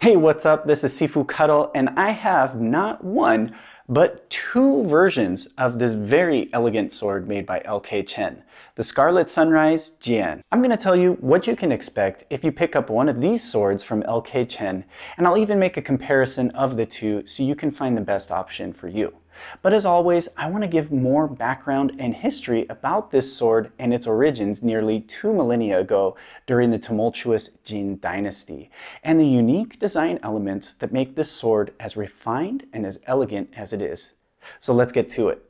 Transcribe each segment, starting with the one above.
Hey, what's up? This is Sifu Kuttel, and I have not one, but two versions of this very elegant sword made by LK Chen, the Scarlet Sunrise Jian. I'm going to tell you what you can expect if you pick up one of these swords from LK Chen, and I'll even make a comparison of the two so you can find the best option for you. But as always, I want to give more background and history about this sword and its origins nearly 2 millennia ago during the tumultuous Jin Dynasty, and the unique design elements that make this sword as refined and as elegant as it is. So let's get to it.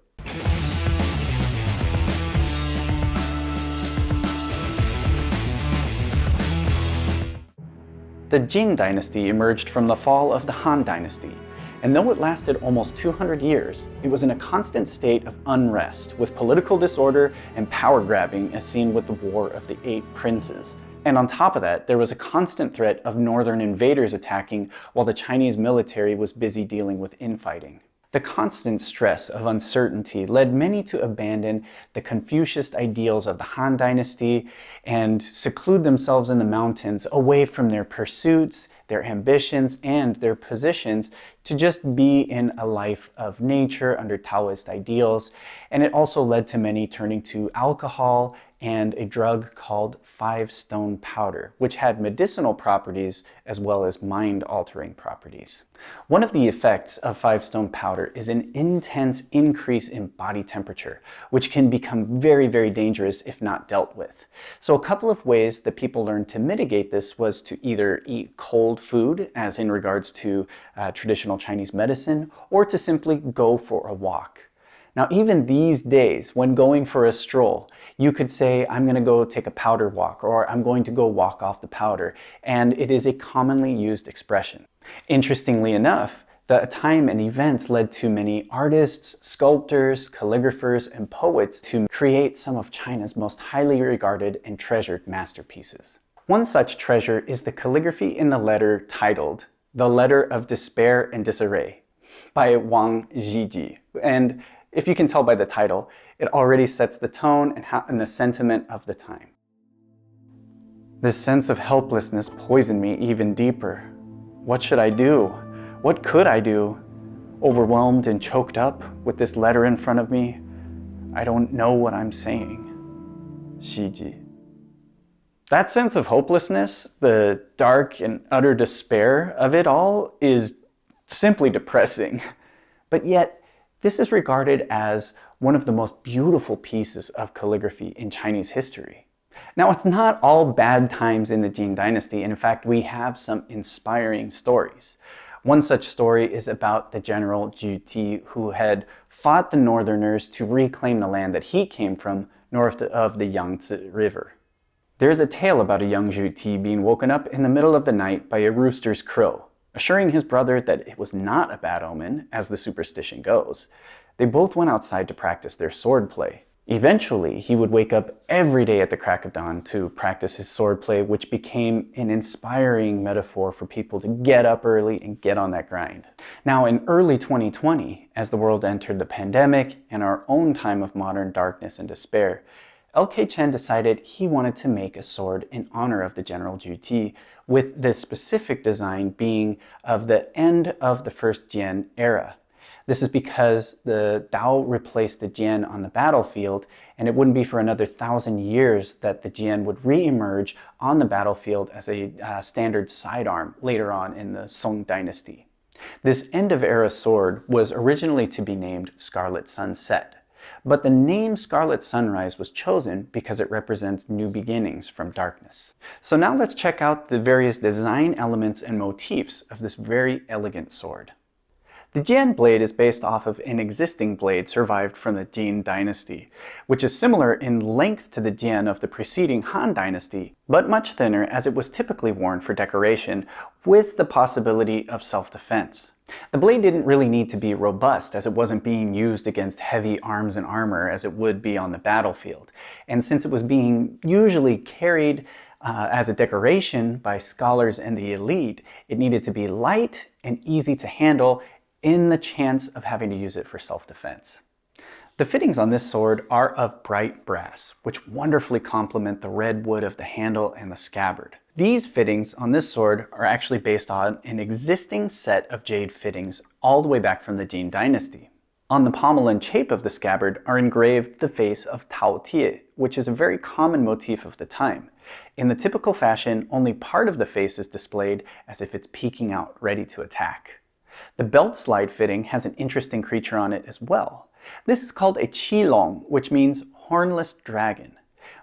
The Jin Dynasty emerged from the fall of the Han Dynasty. And though it lasted almost 200 years, it was in a constant state of unrest, with political disorder and power grabbing as seen with the War of the Eight Princes. And on top of that, there was a constant threat of northern invaders attacking while the Chinese military was busy dealing with infighting. The constant stress of uncertainty led many to abandon the Confucianist ideals of the Han Dynasty and seclude themselves in the mountains away from their pursuits, their ambitions, and their positions to just be in a life of nature under Taoist ideals. And it also led to many turning to alcohol and a drug called 5-stone powder, which had medicinal properties as well as mind-altering properties. One of the effects of 5-stone powder is an intense increase in body temperature, which can become very, very dangerous if not dealt with. So a couple of ways that people learned to mitigate this was to either eat cold food, as in regards to traditional Chinese medicine, or to simply go for a walk. Now, even these days, when going for a stroll, you could say, I'm going to go take a powder walk, or I'm going to go walk off the powder, and it is a commonly used expression. Interestingly enough, the time and events led to many artists, sculptors, calligraphers, and poets to create some of China's most highly regarded and treasured masterpieces. One such treasure is the calligraphy in the letter titled The Letter of Despair and Disarray by Wang Xizhi. And if you can tell by the title, it already sets the tone and the sentiment of the time. This sense of helplessness poisoned me even deeper. What should I do? What could I do? Overwhelmed and choked up with this letter in front of me, I don't know what I'm saying. Xizhi. That sense of hopelessness, the dark and utter despair of it all, is simply depressing. But yet, this is regarded as one of the most beautiful pieces of calligraphy in Chinese history. Now, it's not all bad times in the Jin Dynasty. In fact, we have some inspiring stories. One such story is about the general Zhu Ti, who had fought the northerners to reclaim the land that he came from north of the Yangtze River. There is a tale about a young Zhu Ti being woken up in the middle of the night by a rooster's crow, assuring his brother that it was not a bad omen, as the superstition goes. They both went outside to practice their swordplay. Eventually, he would wake up every day at the crack of dawn to practice his swordplay, which became an inspiring metaphor for people to get up early and get on that grind. Now, in early 2020, as the world entered the pandemic and our own time of modern darkness and despair, LK Chen decided he wanted to make a sword in honor of the General Zhu Ti, with the specific design being of the end of the first Jian era. This is because the Tao replaced the Jian on the battlefield, and it wouldn't be for another 1,000 years that the Jian would re-emerge on the battlefield as a standard sidearm later on in the Song Dynasty. This end-of-era sword was originally to be named Scarlet Sunset. But the name Scarlet Sunrise was chosen because it represents new beginnings from darkness. So now let's check out the various design elements and motifs of this very elegant sword. The Jian blade is based off of an existing blade survived from the Jin Dynasty, which is similar in length to the Jian of the preceding Han Dynasty, but much thinner, as it was typically worn for decoration, with the possibility of self-defense. The blade didn't really need to be robust, as it wasn't being used against heavy arms and armor as it would be on the battlefield. And since it was being usually carried as a decoration by scholars and the elite, it needed to be light and easy to handle in the chance of having to use it for self-defense. The fittings on this sword are of bright brass, which wonderfully complement the red wood of the handle and the scabbard. These fittings on this sword are actually based on an existing set of jade fittings all the way back from the Jin Dynasty. On the pommel and chape of the scabbard are engraved the face of Tao-Tie, which is a very common motif of the time. In the typical fashion, only part of the face is displayed as if it's peeking out, ready to attack. The belt slide fitting has an interesting creature on it as well. This is called a qilong, which means hornless dragon.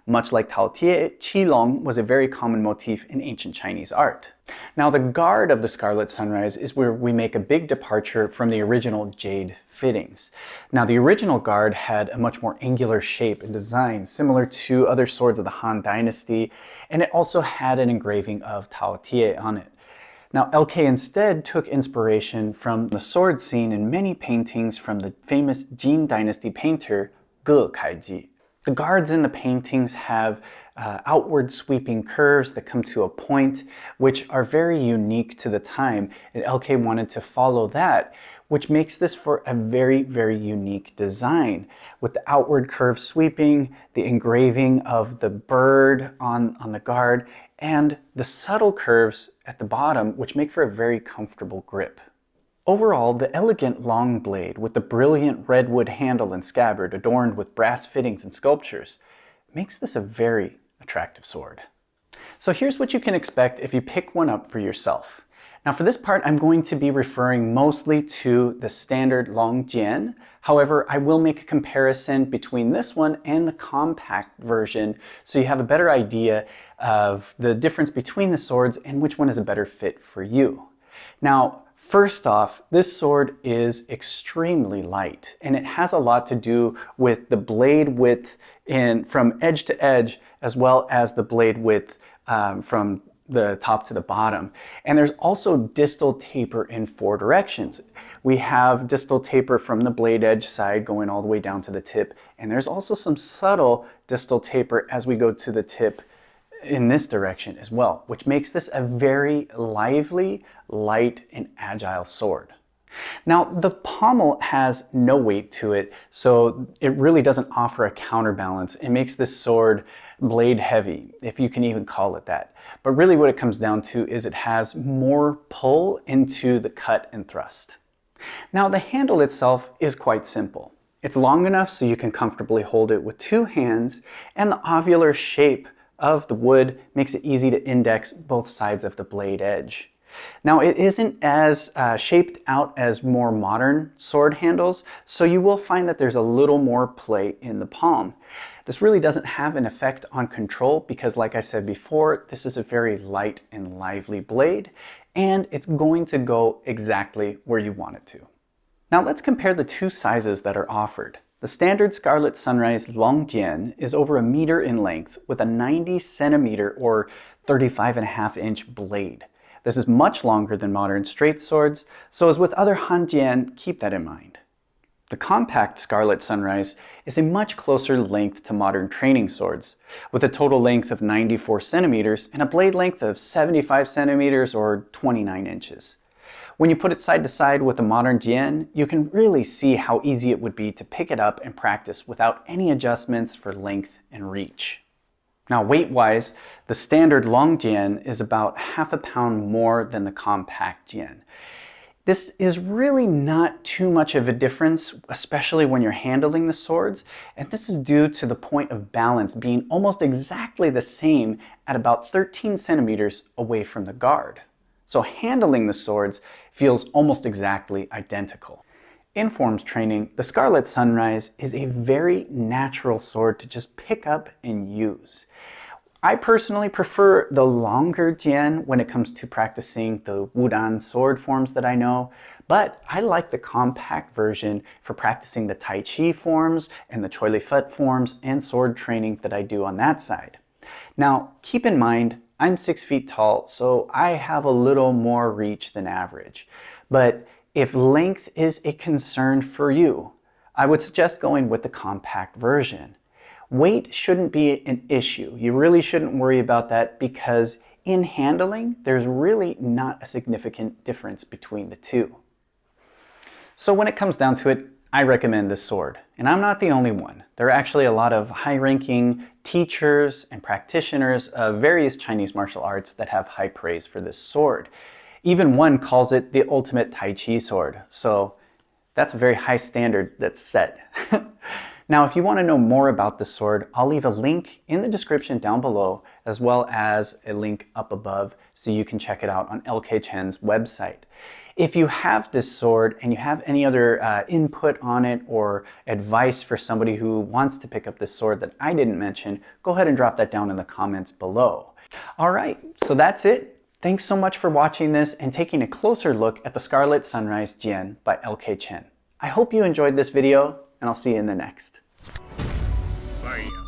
Much like Tao-Tie, qilong was a very common motif in ancient Chinese art. Now the guard of the Scarlet Sunrise is where we make a big departure from the original jade fittings. Now the original guard had a much more angular shape and design similar to other swords of the Han Dynasty, and it also had an engraving of Tao-Tie on it. Now LK instead took inspiration from the sword scene in many paintings from the famous Jin Dynasty painter LK Chen. The guards in the paintings have outward sweeping curves that come to a point, which are very unique to the time, and LK wanted to follow that, which makes this for a very, very unique design. With the outward curve sweeping, the engraving of the bird on the guard, and the subtle curves at the bottom, which make for a very comfortable grip. Overall, the elegant long blade with the brilliant redwood handle and scabbard adorned with brass fittings and sculptures makes this a very attractive sword. So here's what you can expect if you pick one up for yourself. Now for this part, I'm going to be referring mostly to the standard Long Jian. However, I will make a comparison between this one and the compact version so you have a better idea of the difference between the swords and which one is a better fit for you. Now, first off, this sword is extremely light, and it has a lot to do with the blade width from edge to edge, as well as the blade width from the top to the bottom. And there's also distal taper in 4 directions. We have distal taper from the blade edge side going all the way down to the tip, and there's also some subtle distal taper as we go to the tip in this direction as well, which makes this a very lively, light, and agile sword. Now, the pommel has no weight to it, so it really doesn't offer a counterbalance. It makes this sword blade heavy, if you can even call it that. But really what it comes down to is it has more pull into the cut and thrust. Now, the handle itself is quite simple. It's long enough so you can comfortably hold it with 2 hands, and the ovular shape of the wood makes it easy to index both sides of the blade edge. Now, it isn't as shaped out as more modern sword handles, so you will find that there's a little more play in the palm. This really doesn't have an effect on control because, like I said before, this is a very light and lively blade, and it's going to go exactly where you want it to. Now let's compare the 2 sizes that are offered. The standard Scarlet Sunrise Long Jian is over 1 meter in length with a 90 centimeter or 35.5 inch blade. This is much longer than modern straight swords, so as with other Han Jian, keep that in mind. The compact Scarlet Sunrise is a much closer length to modern training swords, with a total length of 94 centimeters and a blade length of 75 centimeters or 29 inches. When you put it side to side with a modern Jian, you can really see how easy it would be to pick it up and practice without any adjustments for length and reach. Now, weight-wise, the standard Long Jian is about half a pound more than the compact Jian. This is really not too much of a difference, especially when you're handling the swords, and this is due to the point of balance being almost exactly the same at about 13 centimeters away from the guard. So handling the swords feels almost exactly identical. In forms training, the Scarlet Sunrise is a very natural sword to just pick up and use. I personally prefer the longer Jian when it comes to practicing the Wudan sword forms that I know, but I like the compact version for practicing the Tai Chi forms and the Choi Li Fut forms and sword training that I do on that side. Now, keep in mind, I'm 6 feet tall, so I have a little more reach than average. But if length is a concern for you, I would suggest going with the compact version. Weight shouldn't be an issue. You really shouldn't worry about that because in handling, there's really not a significant difference between the 2. So when it comes down to it, I recommend this sword, and I'm not the only one. There are actually a lot of high-ranking teachers and practitioners of various Chinese martial arts that have high praise for this sword. Even one calls it the ultimate Tai Chi sword, so that's a very high standard that's set. Now, if you want to know more about this sword, I'll leave a link in the description down below, as well as a link up above so you can check it out on LK Chen's website. If you have this sword and you have any other input on it or advice for somebody who wants to pick up this sword that I didn't mention, go ahead and drop that down in the comments below. All right, so that's it. Thanks so much for watching this and taking a closer look at the Scarlet Sunrise Jian by LK Chen. I hope you enjoyed this video, and I'll see you in the next. Bye.